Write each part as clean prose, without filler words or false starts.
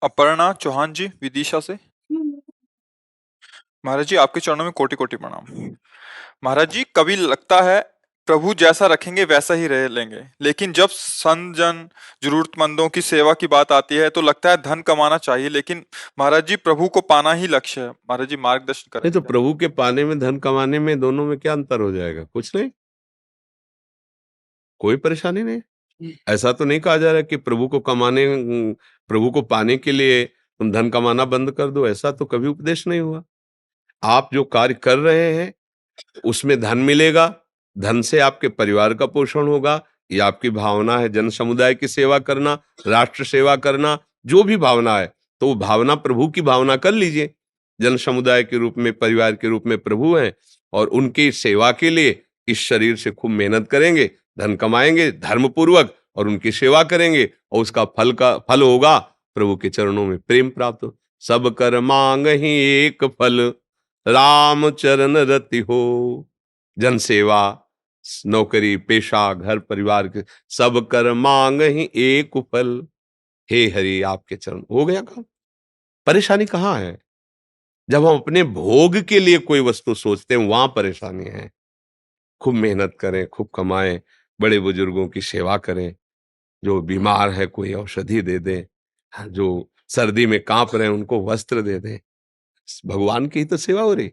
अपर्णा चौहान जी विदिशा से। महाराज जी आपके चरणों में कोटि कोटि प्रणाम। महाराज जी कभी लगता है प्रभु जैसा रखेंगे वैसा ही रह लेंगे, लेकिन जब संत जन जरूरतमंदों की सेवा की बात आती है तो लगता है धन कमाना चाहिए, लेकिन महाराज जी प्रभु को पाना ही लक्ष्य है। महाराज जी मार्गदर्शन नहीं तो करेंगे। प्रभु के पाने में धन कमाने में दोनों में क्या अंतर हो जाएगा? कुछ नहीं, कोई परेशानी नहीं। ऐसा तो नहीं कहा जा रहा कि प्रभु को पाने के लिए तुम धन कमाना बंद कर दो, ऐसा तो कभी उपदेश नहीं हुआ। आप जो कार्य कर रहे हैं उसमें धन मिलेगा, धन से आपके परिवार का पोषण होगा, ये आपकी भावना है जन समुदाय की सेवा करना, राष्ट्र सेवा करना, जो भी भावना है तो वो भावना प्रभु की भावना कर लीजिए। जन समुदाय के रूप में, परिवार के रूप में प्रभु हैं और उनकी सेवा के लिए इस शरीर से खूब मेहनत करेंगे, धन कमाएंगे धर्म पूर्वक और उनकी सेवा करेंगे और उसका फल होगा प्रभु के चरणों में प्रेम प्राप्त हो। सब कर मांग ही एक फल, राम चरण रति हो। जन सेवा, नौकरी पेशा, घर परिवार के सब कर मांग ही एक फल। हे हरि आपके चरण, हो गया काम। परेशानी कहाँ है? जब हम अपने भोग के लिए कोई वस्तु सोचते हैं वहां परेशानी है। खूब मेहनत करें, खूब कमाएं, बड़े बुजुर्गों की सेवा करें, जो बीमार है कोई औषधि दे दें, जो सर्दी में कांप रहे हैं उनको वस्त्र दे दें। भगवान की ही तो सेवा हो रही।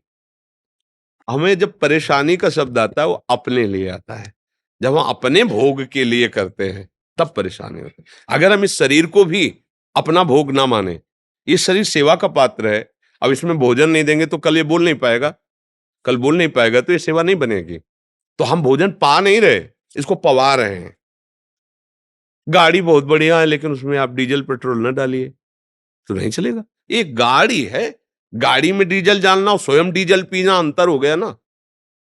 हमें जब परेशानी का शब्द आता है वो अपने लिए आता है। जब हम अपने भोग के लिए करते हैं तब परेशानी होती है। अगर हम इस शरीर को भी अपना भोग ना माने, ये शरीर सेवा का पात्र है, अब इसमें भोजन नहीं देंगे तो कल ये बोल नहीं पाएगा, कल बोल नहीं पाएगा तो ये सेवा नहीं बनेगी। तो हम भोजन पा नहीं रहे, इसको पवा रहे हैं। गाड़ी बहुत बढ़िया है लेकिन उसमें आप डीजल पेट्रोल ना डालिए तो नहीं चलेगा। एक गाड़ी है, गाड़ी में डीजल डालना और स्वयं डीजल पीना अंतर हो गया ना।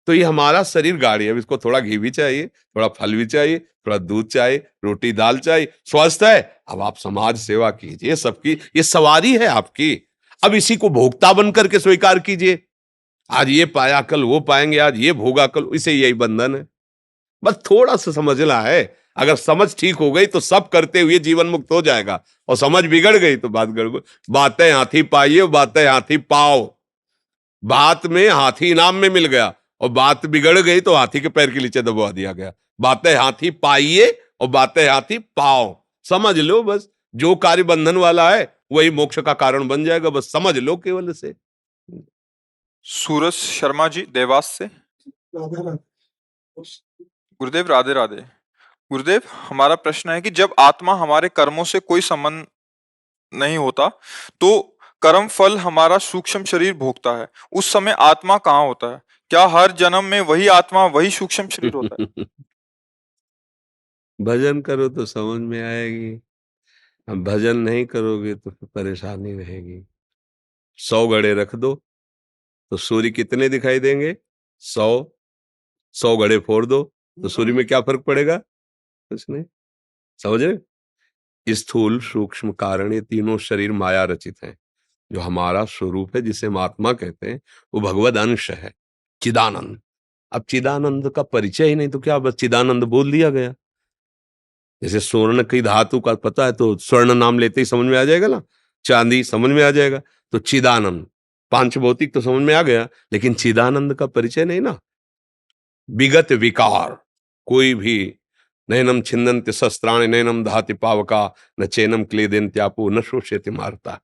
तो ये हमारा शरीर गाड़ी है, अब इसको थोड़ा घी भी चाहिए, थोड़ा फल भी चाहिए, थोड़ा दूध चाहिए, रोटी दाल चाहिए, स्वस्थ है। अब आप समाज सेवा कीजिए, सबकी ये सवारी है आपकी। अब इसी को भोक्ता बन करके स्वीकार कीजिए। आज ये पाया कल वो पाएंगे, आज ये भोगा कल, इसे यही बंधन है। बस थोड़ा सा समझना है। अगर समझ ठीक हो गई तो सब करते हुए जीवन मुक्त हो जाएगा, और समझ बिगड़ गई तो बात गड़बड़। बातें हाथी पाइए, बातें हाथी पाओ। बात में हाथी इनाम में मिल गया और बात बिगड़ गई तो हाथी के पैर के नीचे दबवा दिया गया। बातें हाथी पाइए और बातें हाथी पाओ। समझ लो बस, जो कार्य बंधन वाला है वही मोक्ष का कारण बन जाएगा, बस समझ लो केवल से। सूरज शर्मा जी देवास से। गुरुदेव राधे राधे। गुरुदेव हमारा प्रश्न है कि जब आत्मा हमारे कर्मों से कोई संबंध नहीं होता तो कर्म फल हमारा सूक्ष्म शरीर भोगता है, उस समय आत्मा कहाँ होता है? क्या हर जन्म में वही आत्मा वही सूक्ष्म शरीर होता है? भजन करो तो समझ में आएगी, अब भजन नहीं करोगे तो फिर परेशानी रहेगी। 100 घड़े रख दो तो सूर्य कितने दिखाई देंगे? 100। 100 घड़े फोड़ दो तो सूर्य में क्या फर्क पड़ेगा? कुछ नहीं। समझ रहे? स्थूल सूक्ष्म कारण ये तीनों शरीर माया रचित हैं। जो हमारा स्वरूप है जिसे हम आत्मा कहते हैं वो भगवद अंश है, चिदानंद। अब चिदानंद का परिचय ही नहीं तो क्या, बस चिदानंद बोल दिया गया। जैसे स्वर्ण की धातु का पता है तो स्वर्ण नाम लेते ही समझ में आ जाएगा ना, चांदी समझ में आ जाएगा। तो चिदानंद, पांच भौतिक तो समझ में आ गया, लेकिन चिदानंद का परिचय नहीं ना। विगत विकार कोई भी, नैनम छिंदन्ति शस्त्राणि नैनम दहाति पावका न चैनम क्लेदेन्त्यापो न शोष्यति मारता।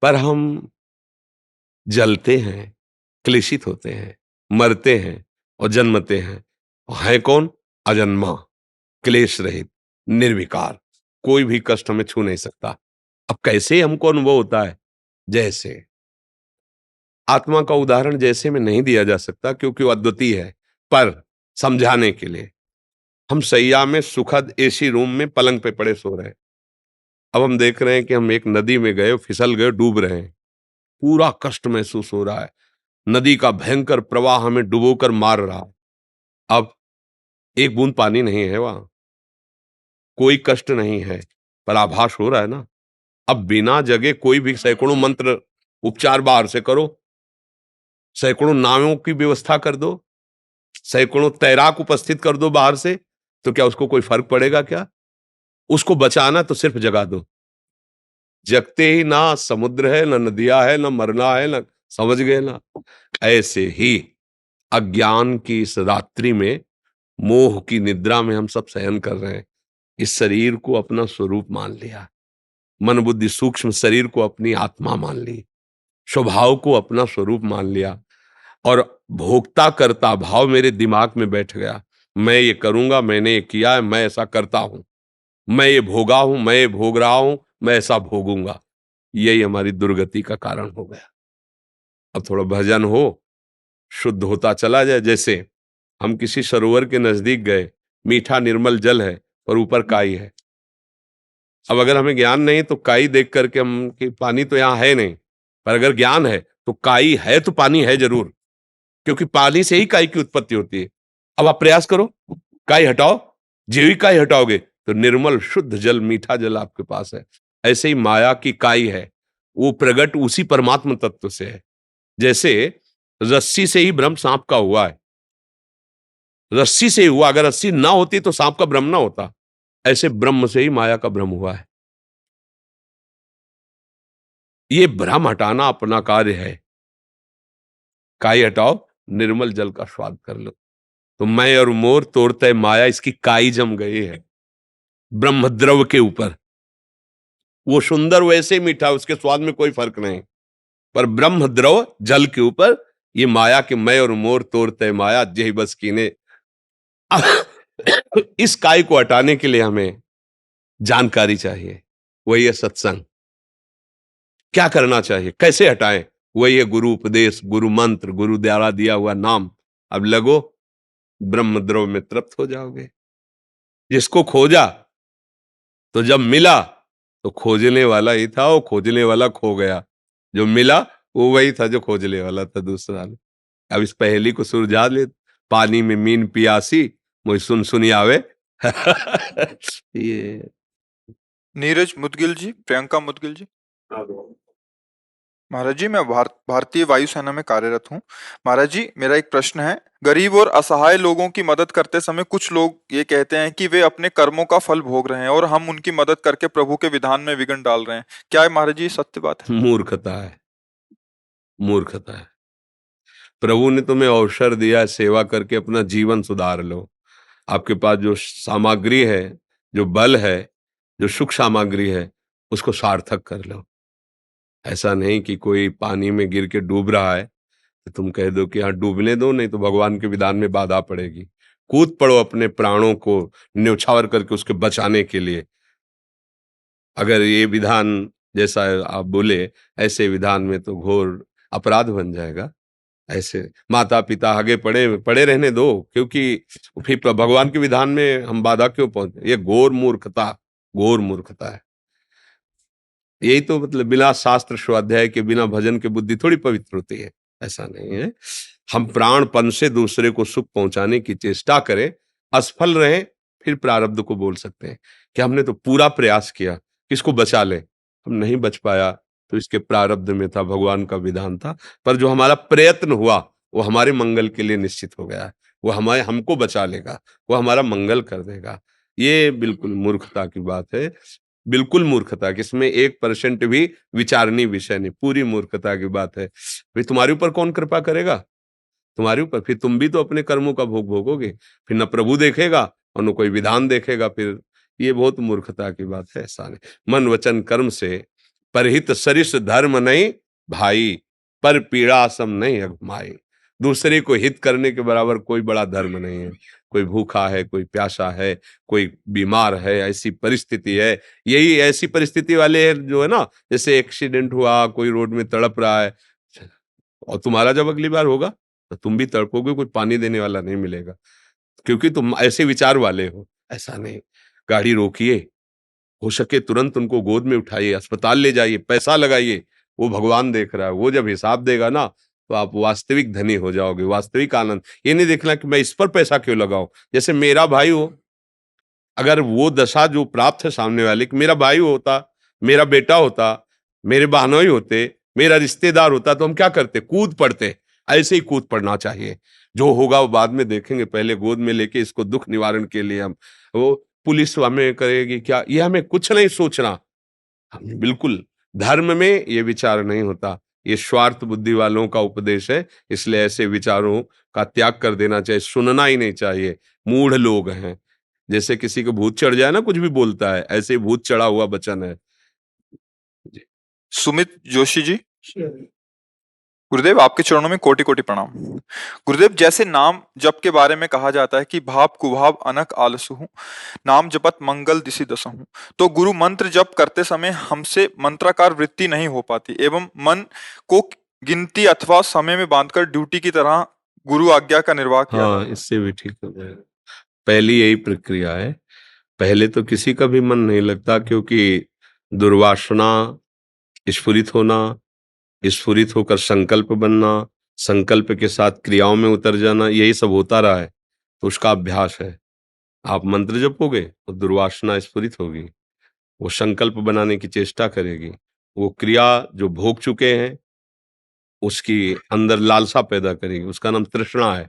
पर हम जलते हैं, क्लेशित होते हैं, मरते हैं और जन्मते हैं। है कौन? अजन्मा, क्लेश रहित, निर्विकार, कोई भी कष्ट हमें छू नहीं सकता। अब कैसे हमको अनुभव होता है? जैसे आत्मा का उदाहरण जैसे में नहीं दिया जा सकता क्योंकि वो अद्वितीय है, पर समझाने के लिए, हम सैया में सुखद एसी रूम में पलंग पे पड़े सो रहे हैं। अब हम देख रहे हैं कि हम एक नदी में गए, फिसल गए, डूब रहे हैं। पूरा कष्ट महसूस हो रहा है, नदी का भयंकर प्रवाह हमें डुबोकर मार रहा है। अब एक बूंद पानी नहीं है वहां, कोई कष्ट नहीं है, पर आभास हो रहा है ना। अब बिना जगे कोई भी सैकड़ों मंत्र उपचार बाहर से करो, सैकड़ों नावों की व्यवस्था कर दो, सैकड़ों तैराक उपस्थित कर दो बाहर से, तो क्या उसको कोई फर्क पड़ेगा क्या? उसको बचाना तो सिर्फ जगा दो। जगते ही ना समुद्र है, न नदियां है, न मरना है, न, समझ गए ना। ऐसे ही अज्ञान की इस रात्रि में, मोह की निद्रा में हम सब शयन कर रहे हैं। इस शरीर को अपना स्वरूप मान लिया, मन बुद्धि सूक्ष्म शरीर को अपनी आत्मा मान ली, स्वभाव को अपना स्वरूप मान लिया, और भोक्ता करता भाव मेरे दिमाग में बैठ गया। मैं ये करूंगा, मैंने ये किया है, मैं ऐसा करता हूं, मैं ये भोगा हूं, मैं ये भोग रहा हूं, मैं ऐसा भोगूंगा। यही हमारी दुर्गति का कारण हो गया। अब थोड़ा भजन हो, शुद्ध होता चला जाए। जैसे हम किसी सरोवर के नजदीक गए, मीठा निर्मल जल है और ऊपर काई है। अब अगर हमें ज्ञान नहीं तो काई देख करके हम कि पानी तो यहाँ है नहीं, पर अगर ज्ञान है तो काई है तो पानी है जरूर, क्योंकि पानी से ही काई की उत्पत्ति होती है। अब आप प्रयास करो, काई हटाओ, जीविका ही हटाओगे तो निर्मल शुद्ध जल, मीठा जल आपके पास है। ऐसे ही माया की काई है, वो प्रगट उसी परमात्म तत्व से है। जैसे रस्सी से ही ब्रह्म सांप का हुआ है, रस्सी से ही हुआ, अगर रस्सी ना होती तो सांप का भ्रम ना होता। ऐसे ब्रह्म से ही माया का भ्रम हुआ है। ये भ्रम हटाना अपना कार्य है। काई हटाओ, निर्मल जल का स्वाद कर लो। तो मैं और मोर तोड़ते माया, इसकी काई जम गई है ब्रह्म द्रव के ऊपर। वो सुंदर वैसे ही मीठा, उसके स्वाद में कोई फर्क नहीं, पर ब्रह्म द्रव जल के ऊपर ये माया के मैं और मोर तोड़ते माया जही बस कीने। इस काय को हटाने के लिए हमें जानकारी चाहिए, वही है सत्संग। क्या करना चाहिए, कैसे हटाएं, वही है गुरु उपदेश, गुरु मंत्र, गुरु द्वारा दिया हुआ नाम। अब लगो, ब्रह्म द्रव में तृप्त हो जाओगे। जिसको खोजा तो जब मिला तो खोजने वाला ही था, वो खोजने वाला खो गया। जो मिला वो वही था जो खोजने वाला था, दूसरा नहीं। अब इस पहेली को सुलझा ले। पानी में मीन पियासी, मुझे सुन सुनी आवे। ये नीरज मुदगिल जी, प्रियंका मुदगिल जी। महाराज जी, मैं भारतीय वायुसेना में कार्यरत हूँ। महाराज जी, मेरा एक प्रश्न है। गरीब और असहाय लोगों की मदद करते समय कुछ लोग ये कहते हैं कि वे अपने कर्मों का फल भोग रहे हैं और हम उनकी मदद करके प्रभु के विधान में विघ्न डाल रहे हैं। क्या है महाराज जी, सत्य बात है? मूर्खता है, मूर्खता है। प्रभु ने तुम्हें अवसर दिया, सेवा करके अपना जीवन सुधार लो। आपके पास जो सामग्री है, जो बल है, जो सुख सामग्री है, उसको सार्थक कर लो। ऐसा नहीं कि कोई पानी में गिर के डूब रहा है तो तुम कह दो कि हाँ डूबने दो, नहीं तो भगवान के विधान में बाधा पड़ेगी। कूद पड़ो अपने प्राणों को न्यौछावर करके उसके बचाने के लिए। अगर ये विधान जैसा आप बोले, ऐसे विधान में तो घोर अपराध बन जाएगा। ऐसे माता पिता आगे पड़े पड़े रहने दो, क्योंकि फिर भगवान के विधान में हम बाधा क्यों पहुंचे? ये घोर मूर्खता, घोर मूर्खता है। यही तो मतलब बिना शास्त्र स्वाध्याय के, बिना भजन के बुद्धि थोड़ी पवित्र होती है। ऐसा नहीं है। हम प्राणपन से दूसरे को सुख पहुंचाने की चेष्टा करें, असफल रहे, फिर प्रारब्ध को बोल सकते हैं कि हमने तो पूरा प्रयास किया किसको बचा ले, हम नहीं बच पाया तो इसके प्रारब्ध में था, भगवान का विधान था। पर जो हमारा प्रयत्न हुआ वो हमारे मंगल के लिए निश्चित हो गया है। वो हमारे हमको बचा लेगा, वो हमारा मंगल कर देगा। ये बिल्कुल मूर्खता की बात है, बिल्कुल मूर्खता कि इसमें 1% भी विचारणीय विषय नहीं, पूरी मूर्खता की बात है। फिर तुम्हारे ऊपर कौन कृपा करेगा? तुम्हारे ऊपर फिर तुम भी तो अपने कर्मों का भोग भोगोगे। फिर न प्रभु देखेगा और न कोई विधान देखेगा। फिर ये बहुत मूर्खता की बात है। ऐसा नहीं, मन वचन कर्म से परहित सरिस धर्म नहीं भाई, पर पीड़ा सम नहीं अघमाई। दूसरे को हित करने के बराबर कोई बड़ा धर्म नहीं है। कोई भूखा है, कोई प्यासा है, कोई बीमार है, ऐसी परिस्थिति है। यही ऐसी परिस्थिति वाले जो है ना, जैसे एक्सीडेंट हुआ, कोई रोड में तड़प रहा है, और तुम्हारा जब अगली बार होगा तो तुम भी तड़पोगे, कोई पानी देने वाला नहीं मिलेगा, क्योंकि तुम ऐसे विचार वाले हो। ऐसा नहीं, गाड़ी रोकिए, हो सके तुरंत उनको गोद में उठाइए, अस्पताल ले जाइए, पैसा लगाइए। वो भगवान देख रहा है, वो जब हिसाब देगा ना तो आप वास्तविक धनी हो जाओगे, वास्तविक आनंद। ये नहीं देखना कि मैं इस पर पैसा क्यों लगाऊं। जैसे मेरा भाई हो, अगर वो दशा जो प्राप्त है सामने वाले कि मेरा भाई होता, मेरा बेटा होता, मेरे बहनोई होते, मेरा रिश्तेदार होता, तो हम क्या करते? कूद पड़ते। ऐसे ही कूद पड़ना चाहिए। जो होगा वो बाद में देखेंगे, पहले गोद में लेके इसको दुख निवारण के लिए हम, वो पुलिस हमें करेगी क्या, ये हमें कुछ नहीं सोचना। हमें बिल्कुल धर्म में ये विचार नहीं होता, ये स्वार्थ बुद्धि वालों का उपदेश है, इसलिए ऐसे विचारों का त्याग कर देना चाहिए, सुनना ही नहीं चाहिए। मूढ़ लोग हैं, जैसे किसी को भूत चढ़ जाए ना, कुछ भी बोलता है, ऐसे ही भूत चढ़ा हुआ वचन है। जी। सुमित जोशी जी, गुरुदेव आपके चरणों में कोटि कोटि प्रणाम। गुरुदेव, जैसे नाम जप के बारे में कहा जाता है कि भाव कुभाव अनक आलसु हूँ, नाम जपत मंगल दिशि दसहूं, तो गुरु मंत्र जप करते समय हमसे मंत्राकार वृत्ति नहीं हो पाती एवं मन को गिनती अथवा समय में बांधकर ड्यूटी की तरह गुरु आज्ञा का निर्वाह किया हाँ, जाता है। इससे भी ठीक हो जाएगा। पहली यही प्रक्रिया है। पहले तो किसी का भी मन नहीं लगता, क्योंकि दुर्वासना स्फुरित होना, स्फुरित होकर संकल्प बनना, संकल्प के साथ क्रियाओं में उतर जाना, यही सब होता रहा है, तो उसका अभ्यास है। आप मंत्र जपोगे तो दुर्वासना स्फुरित होगी, वो संकल्प बनाने की चेष्टा करेगी, वो क्रिया जो भोग चुके हैं उसकी अंदर लालसा पैदा करेगी, उसका नाम तृष्णा है।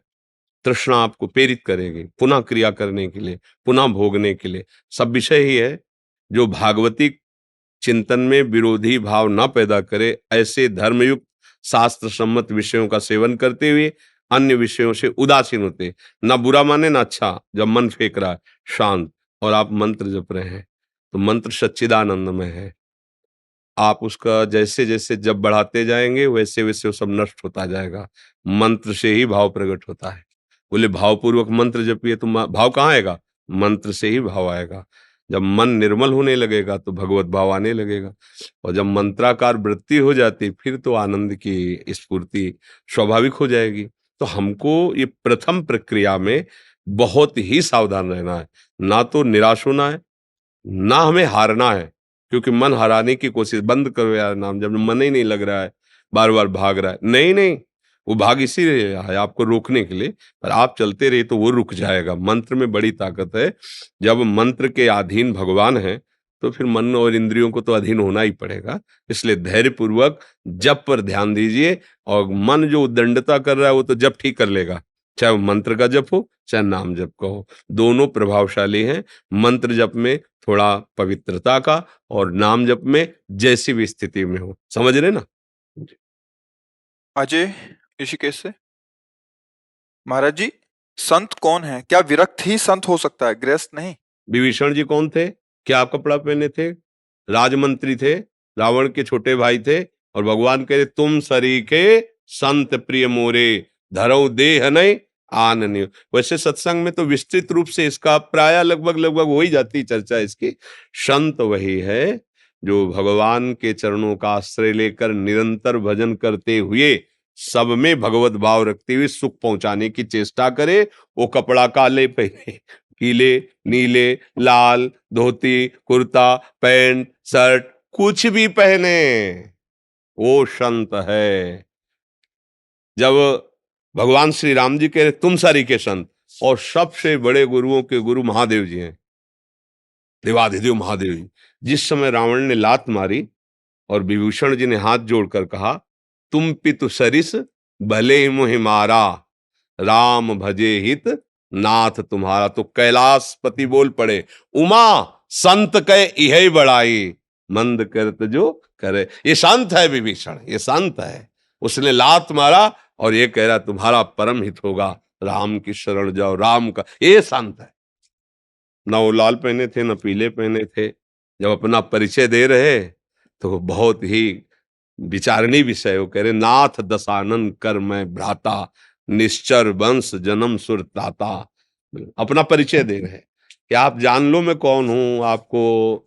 तृष्णा आपको प्रेरित करेगी पुनः क्रिया करने के लिए, पुनः भोगने के लिए। सब विषय ही है, जो भागवती चिंतन में विरोधी भाव ना पैदा करे, ऐसे धर्मयुक्त शास्त्र सम्मत विषयों का सेवन करते हुए अन्य विषयों से उदासीन होते, ना बुरा माने ना अच्छा। जब मन फेंक रहा है शांत, और आप मंत्र जप रहे हैं, तो मंत्र सच्चिदानंदमय है। आप उसका जैसे जैसे जब बढ़ाते जाएंगे, वैसे वैसे वो सब नष्ट होता जाएगा। मंत्र से ही भाव प्रकट होता है। बोले भावपूर्वक मंत्र जपिए तो भाव कहाँ आएगा? मंत्र से ही भाव आएगा। जब मन निर्मल होने लगेगा तो भगवत भाव आने लगेगा, और जब मंत्राकार वृत्ति हो जाती, फिर तो आनंद की स्फूर्ति स्वाभाविक हो जाएगी। तो हमको ये प्रथम प्रक्रिया में बहुत ही सावधान रहना है, ना तो निराश होना है, ना हमें हारना है। क्योंकि मन हराने की कोशिश, बंद करो यार नाम, जब मन ही नहीं लग रहा है, बार बार भाग रहा है, नहीं नहीं, वो भाग इसीलिए रहा है आपको रोकने के लिए, पर आप चलते रहे तो वो रुक जाएगा। मंत्र में बड़ी ताकत है। जब मंत्र के अधीन भगवान है, तो फिर मन और इंद्रियों को तो अधीन होना ही पड़ेगा। इसलिए धैर्य पूर्वक जप पर ध्यान दीजिए, और मन जो उद्दंडता कर रहा है वो तो जप ठीक कर लेगा, चाहे वो मंत्र का जप हो चाहे नाम जप का हो, दोनों प्रभावशाली हैं। मंत्र जप में थोड़ा पवित्रता का, और नाम जप में जैसी भी स्थिति में हो, समझ रहे ना? अजय ऋषिकेश से, महाराज जी, संत कौन है? क्या विरक्त ही संत हो सकता है, गृहस्थ नहीं? विभीषण जी कौन थे? क्या कपड़ा पहने थे? राजमंत्री थे, रावण के छोटे भाई थे, और भगवान कह रहे तुम सरीखे संत प्रिय मोरे, धरऊ देह नहीं आन नहीं। वैसे सत्संग में तो विस्तृत रूप से इसका प्राय लगभग लगभग हो ही जाती चर्चा इसकी। संत वही है जो भगवान के चरणों का आश्रय लेकर निरंतर भजन करते हुए सब में भगवत भाव रखते हुए सुख पहुंचाने की चेष्टा करे। वो कपड़ा काले पहने, पीले, नीले, लाल, धोती, कुर्ता, पैंट, शर्ट, कुछ भी पहने, वो संत है। जब भगवान श्री राम जी कह रहे तुम सारी के संत, और सबसे बड़े गुरुओं के गुरु महादेव जी हैं, देवाधिदेव महादेव जी। जिस समय रावण ने लात मारी और विभूषण जी ने हाथ जोड़कर कहा तुम पितु सरिस भले ही मोहि मारा, राम भजे हित नाथ तुम्हारा, तो कैलाशपति बोल पड़े उमा संत कह इहे बड़ाई, मंद करत जो करे। ये शांत है विभीषण, ये शांत है। उसने लात मारा और ये कह रहा तुम्हारा परम हित होगा, राम की शरण जाओ, राम का, ये शांत है। न वो लाल पहने थे न पीले पहने थे। जब अपना परिचय दे रहे तो बहुत ही विचारणीय विषय, वो कह रहे नाथ दशानन कर मैं भ्राता, निश्चर वंश जन्म सुर ताता। अपना परिचय दे रहे कि आप जान लो मैं कौन हूं, आपको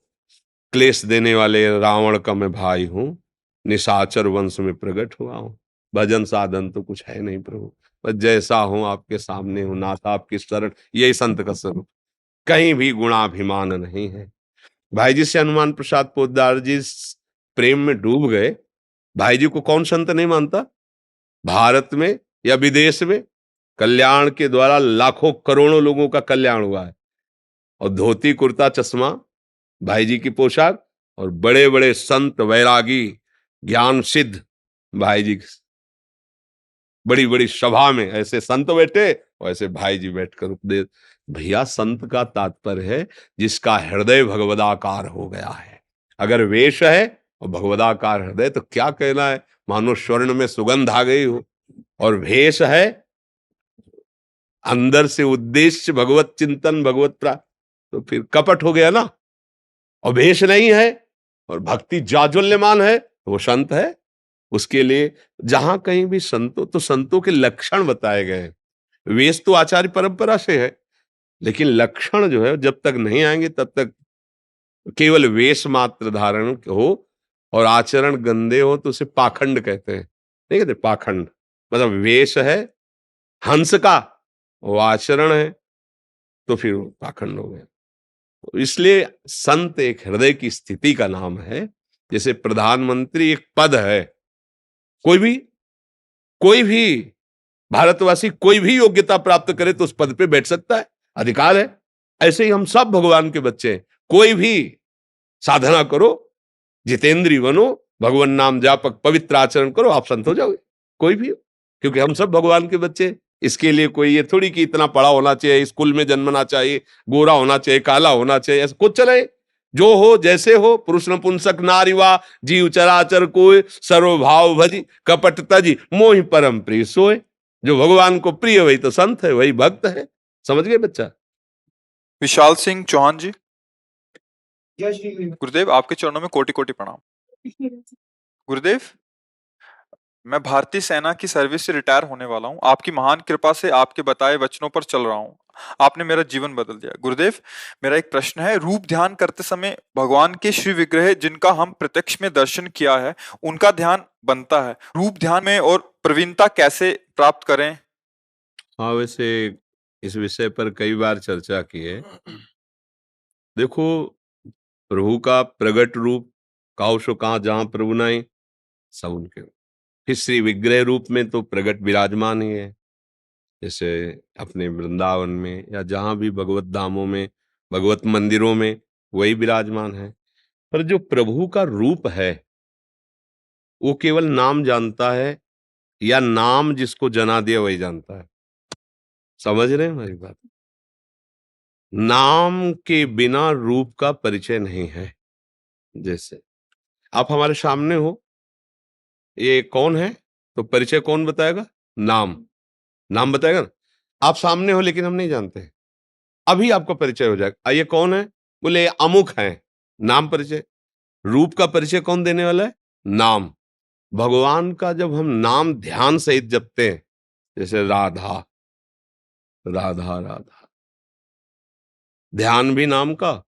क्लेश देने वाले रावण का मैं भाई हूं, निशाचर वंश में प्रकट हुआ हूं। भजन साधन तो कुछ है नहीं प्रभु, बस जैसा हूं आपके सामने हूं, नाथ आपकी शरण, यही संत का स्वरूप। कहीं भी गुणाभिमान नहीं है। भाई जी से हनुमान प्रसाद पोद्दार जी प्रेम में डूब गए। भाई जी को कौन संत नहीं मानता? भारत में या विदेश में कल्याण के द्वारा लाखों करोड़ों लोगों का कल्याण हुआ है। और धोती कुर्ता चश्मा भाई जी की पोशाक, और बड़े बड़े संत वैरागी ज्ञान सिद्ध भाई जी, बड़ी बड़ी सभा में ऐसे संत बैठे और ऐसे भाई जी बैठकर उपदेश। भैया संत का तात्पर्य है जिसका हृदय भगवदाकार हो गया है। अगर वेश है और भगवदाकार हृदय तो क्या कहना है, मानो स्वर्ण में सुगंध आ गई हो। और भेष है अंदर से उद्देश्य भगवत चिंतन, भगवत प्राप्त, तो फिर कपट हो गया ना। और भेष नहीं है और भक्ति जाज्वल्यमान है तो वो संत है। उसके लिए जहां कहीं भी संतों, तो संतों के लक्षण बताए गए हैं। वेश तो आचार्य परंपरा से है, लेकिन लक्षण जो है जब तक नहीं आएंगे तब तक केवल वेश मात्र धारण हो और आचरण गंदे हो तो उसे पाखंड कहते हैं। नहीं कहते पाखंड, मतलब वेश है हंस का, वो आचरण है तो फिर वो पाखंड हो गया। तो इसलिए संत एक हृदय की स्थिति का नाम है। जैसे प्रधानमंत्री एक पद है, कोई भी भारतवासी कोई भी योग्यता प्राप्त करे तो उस पद पे बैठ सकता है, अधिकार है। ऐसे ही हम सब भगवान के बच्चे हैं। कोई भी साधना करो, जितेंद्रिय बनो, भगवान नाम जापक पवित्र आचरण करो, आप संत हो जाओगे, कोई भी हो। क्योंकि हम सब भगवान के बच्चे हैं। इसके लिए कोई ये थोड़ी कि इतना पढ़ा होना चाहिए, स्कूल में जन्मना चाहिए, गोरा होना चाहिए, काला होना चाहिए, ऐसा कुछ चले। जो हो जैसे हो, पुरुष नपुंसक नारीवा, जीव चराचर कोय, सर्वभाव भजी कपट तजी, मोहि परम प्रिय सोय। जो भगवान को प्रिय वही तो संत है, वही भक्त है। समझ गए बच्चा? विशाल सिंह चौहान जी, जय श्री कृष्ण। गुरुदेव आपके चरणों में कोटि कोटि प्रणाम। गुरुदेव, मैं भारतीय सेना की सर्विस से रिटायर होने वाला हूँ। आपकी महान कृपा से आपके बताए वचनों पर चल रहा हूँ। आपने मेरा जीवन बदल दिया। गुरुदेव, मेरा एक प्रश्न है। रूप ध्यान करते समय भगवान के श्री विग्रह जिनका हम प्रत्यक्ष में दर्शन किया है, उनका ध्यान बनता है। रूप ध्यान में और प्रवीणता कैसे प्राप्त करें? हाँ, वैसे इस विषय पर कई बार चर्चा की है। देखो, प्रभु का प्रगट रूप काउ सो कहाँ, जहां प्रभु नहीं सब उनके। फिर श्री विग्रह रूप में तो प्रगट विराजमान ही है, जैसे अपने वृंदावन में या जहां भी भगवत धामों में, भगवत मंदिरों में वही विराजमान है। पर जो प्रभु का रूप है वो केवल नाम जानता है, या नाम जिसको जना दिया वही जानता है। समझ रहे हैं हमारी बात? नाम के बिना रूप का परिचय नहीं है। जैसे आप हमारे सामने हो, ये कौन है तो परिचय कौन बताएगा? नाम। नाम बताएगा ना। आप सामने हो लेकिन हम नहीं जानते, अभी आपका परिचय हो जाएगा। ये कौन है? बोले ये अमुक है, नाम परिचय। रूप का परिचय कौन देने वाला है? नाम। भगवान का जब हम नाम ध्यान सहित जपते हैं, जैसे राधा राधा राधा, ध्यान भी नाम का,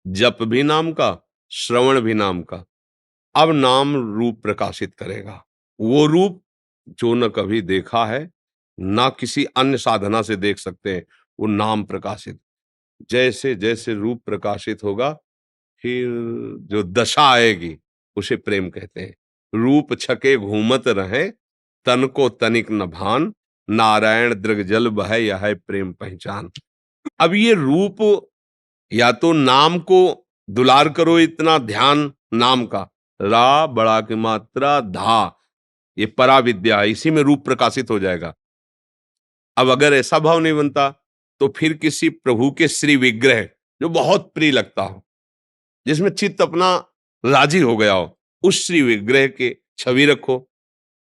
जप भी नाम का, श्रवण भी नाम का। अब नाम रूप प्रकाशित करेगा। वो रूप जो न कभी देखा है, ना किसी अन्य साधना से देख सकते हैं, वो नाम प्रकाशित। जैसे जैसे रूप प्रकाशित होगा, फिर जो दशा आएगी उसे प्रेम कहते हैं। रूप छके घूमत रहे, तन को तनिक न भान, नारायण दृग जल बहै यह है प्रेम पहचान। अब ये रूप, या तो नाम को दुलार करो, इतना ध्यान नाम का, रा बड़ा की मात्रा धा, ये परा विद्या, इसी में रूप प्रकाशित हो जाएगा। अब अगर ऐसा भाव नहीं बनता तो फिर किसी प्रभु के श्री विग्रह जो बहुत प्रिय लगता हो, जिसमें चित्त अपना राजी हो गया हो, उस श्री विग्रह के छवि रखो,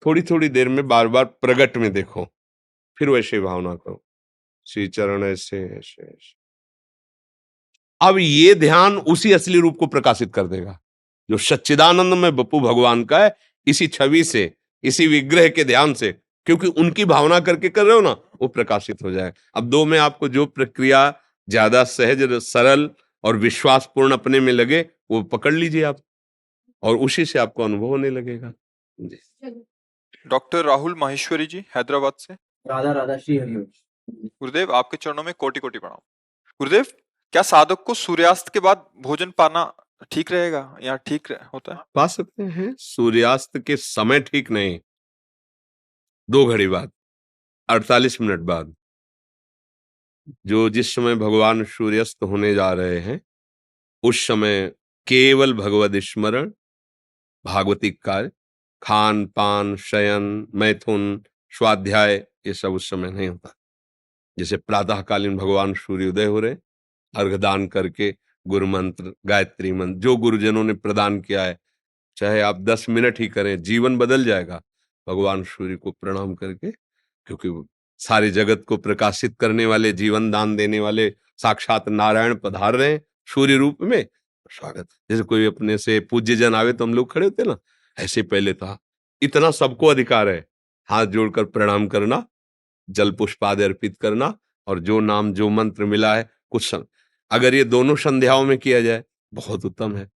थोड़ी थोड़ी देर में बार बार प्रगट में देखो, फिर वैसे भावना करो, श्री चरण ऐसे ऐसे ऐसे। अब ये ध्यान उसी असली रूप को प्रकाशित कर देगा जो सच्चिदानंद में बप्पू भगवान का है, इसी छवि से, इसी विग्रह के ध्यान से, क्योंकि उनकी भावना करके कर रहे हो ना, वो प्रकाशित हो जाए। अब दो में आपको जो प्रक्रिया ज्यादा सहज, सरल और विश्वासपूर्ण अपने में लगे वो पकड़ लीजिए आप, और उसी से आपको अनुभव होने लगेगा। डॉक्टर राहुल माहेश्वरी जी, हैदराबाद से। राधा राधा श्री हरिओम। गुरुदेव, आपके चरणों में कोटि कोटि प्रणाम। गुरुदेव, क्या साधक को सूर्यास्त के बाद भोजन पाना ठीक रहेगा या ठीक होता है? पा सकते हैं। सूर्यास्त के समय ठीक नहीं, 2 घड़ी बाद, 48 मिनट बाद, जो जिस समय भगवान सूर्यास्त होने जा रहे हैं उस समय केवल भगवद स्मरण, भागवतिक कार्य, खान पान, शयन, मैथुन, स्वाध्याय, ये सब उस समय नहीं होता। जैसे प्रातःकालीन भगवान सूर्योदय हो रहे, अर्घदान करके गुरु मंत्र, गायत्री मंत्र जो गुरुजनों ने प्रदान किया है, चाहे आप 10 मिनट ही करें, जीवन बदल जाएगा भगवान सूर्य को प्रणाम करके, क्योंकि वो सारे जगत को प्रकाशित करने वाले, जीवन दान देने वाले साक्षात नारायण पधार रहे हैं सूर्य रूप में। स्वागत, जैसे कोई अपने से पूज्य जन आवे तो हम लोग खड़े होते ना, ऐसे पहले था। इतना सबको अधिकार है हाथ जोड़कर प्रणाम करना, जल पुष्प आदि अर्पित करना, और जो नाम जो मंत्र मिला है कुछ अगर ये दोनों संध्याओं में किया जाए बहुत उत्तम है।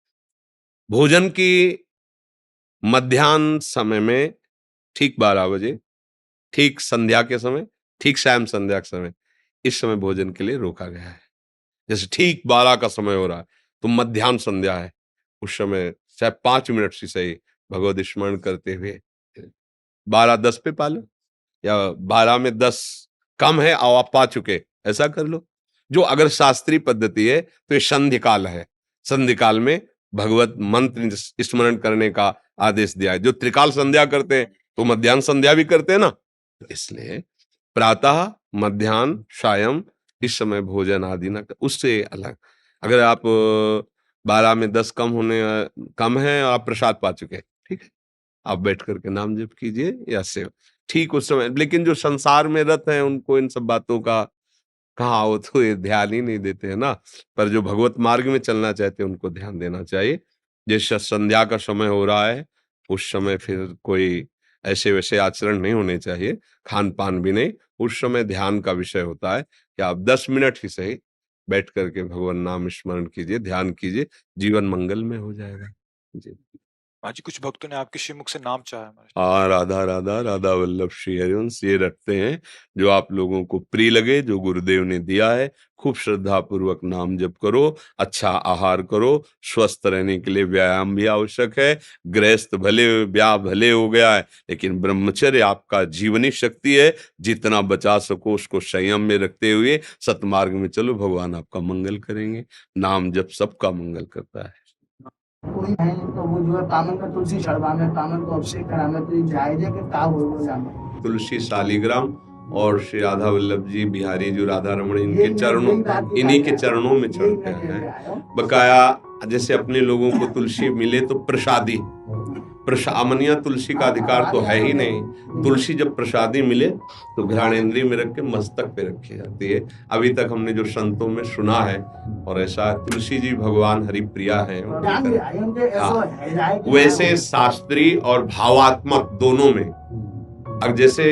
भोजन की मध्याह्न समय में ठीक 12 बजे, ठीक संध्या के समय, ठीक शाम संध्या के समय, इस समय भोजन के लिए रोका गया है। जैसे ठीक 12 का समय हो रहा है तो मध्याह्न संध्या है, उस समय चाहे 5 मिनट से सही भगवत स्मरण करते हुए 12:10 पे पा लो, या 12 में 10 कम है और आप पा चुके, ऐसा कर लो। जो अगर शास्त्रीय पद्धति है तो ये संध्या काल है, संध्या काल में भगवत मंत्र स्मरण करने का आदेश दिया है। जो त्रिकाल संध्या करते हैं तो मध्याह्न संध्या भी करते हैं ना, तो इसलिए प्रातः, मध्याह्न, सायं इस समय भोजन आदि ना, उससे अलग। अगर आप 12 में 10 कम है और आप प्रसाद पा चुके, ठीक है, आप बैठ करके नाम जप कीजिए या सेव, ठीक उस समय। लेकिन जो संसार में रत हैं उनको इन सब बातों का कहाँ, वो तो ये ध्यान ही नहीं देते हैं ना। पर जो भगवत मार्ग में चलना चाहते हैं उनको ध्यान देना चाहिए। जैसे संध्या का समय हो रहा है उस समय फिर कोई ऐसे वैसे आचरण नहीं होने चाहिए, खान पान भी नहीं। उस समय ध्यान का विषय होता है कि आप 10 मिनट ही सही बैठ करके भगवान नाम स्मरण कीजिए, ध्यान कीजिए, जीवन मंगल में हो जाएगा। जी जी, कुछ भक्तों ने आपके श्रीमुख से नाम चाहा है महाराज। हाँ, राधा राधा राधा वल्लभ श्री हरिवंश ये रखते हैं जो आप लोगों को प्रिय लगे, जो गुरुदेव ने दिया है। खूब श्रद्धा पूर्वक नाम जप करो, अच्छा आहार करो, स्वस्थ रहने के लिए व्यायाम भी आवश्यक है। गृहस्थ भले ब्याह भले हो गया है, लेकिन ब्रह्मचर्य आपका जीवनी शक्ति है, जितना बचा सको उसको संयम में रखते हुए सतमार्ग में चलो, भगवान आपका मंगल करेंगे। नाम जप सबका मंगल करता है। कोई है तो वो जो है तामन का तुलसी चढ़वावे, तामन को अभिषेक करावे, तो ये जायज है कि का हो जाना। तुलसी शालिग्राम और श्री राधा वल्लभ जी बिहारी जो राधा रमण इनके चरणों, इन्हीं के चरणों में चढ़ते हैं। बकाया जैसे अपने लोगों को तुलसी मिले तो प्रसादी, अमनिया तुलसी का अधिकार तो है ही नहीं। तुलसी जब प्रसादी मिले तो घ्राणेन्द्रिय में रख के मस्तक पे रखी जाती है। अभी तक हमने जो संतों में सुना है, और ऐसा तुलसी जी भगवान हरिप्रिया है। वैसे शास्त्रीय और भावात्मक दोनों में, अब जैसे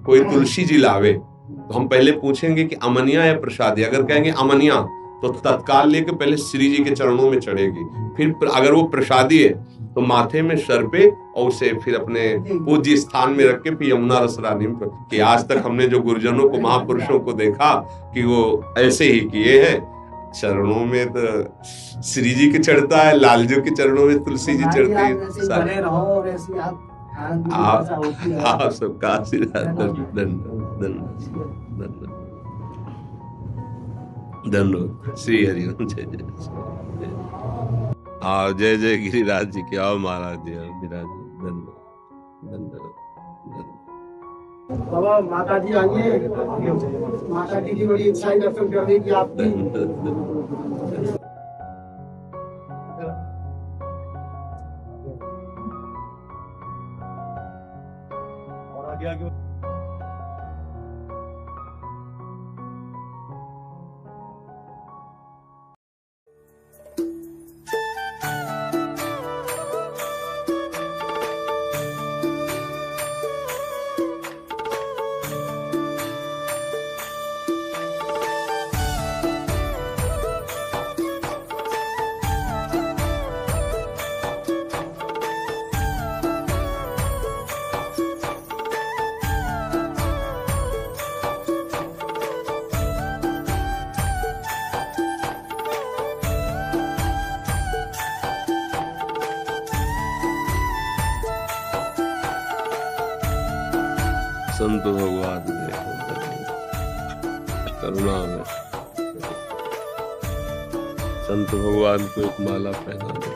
कोई तुलसी जी लावे तो हम पहले पूछेंगे कि अमनिया या प्रसादी। अगर कहेंगे अमनिया तो तत्काल लेके पहले श्री जी के चरणों में चढ़ेगी, फिर अगर वो प्रसादी है तो माथे में सर पे, और उसे फिर अपने पूज्य स्थान में रख के फिर यमुना रसरानी में। कि आज तक हमने जो गुरुजनों को, महापुरुषों को देखा कि वो ऐसे ही किए हैं, चरणों में तो श्री जी के चढ़ता है, लालजू के चरणों में तुलसी जी चढ़ती है। आप सबका आशीर्वाद, धन्यवाद। श्री हरि जय जय। हाँ, जय जय गिरिराज जी की। आओ महाराज जी, विराज। धन्यवाद। बाबा माता जी आइए, माता जी की बड़ी इच्छा है दर्शन करने की आपकी। और आगे संत भगवान करुणा में संत भगवान को एक माला पहना दो।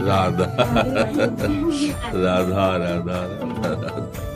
राधा राधा राधा राधा राधा।